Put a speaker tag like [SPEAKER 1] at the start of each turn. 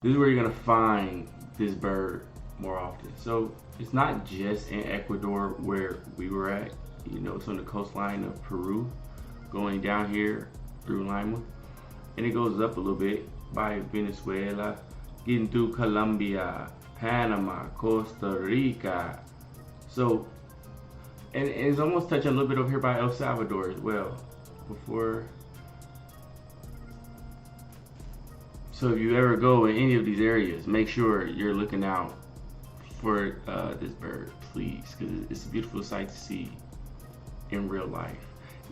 [SPEAKER 1] This is where you're gonna find this bird more often. So it's not just in Ecuador where we were at. You know, it's on the coastline of Peru, going down here through Lima, and it goes up a little bit by Venezuela, getting through Colombia, Panama, Costa Rica. So, and it's almost touching a little bit over here by El Salvador as well. Before, so if you ever go in any of these areas, make sure you're looking out for this bird, please, because it's a beautiful sight to see in real life.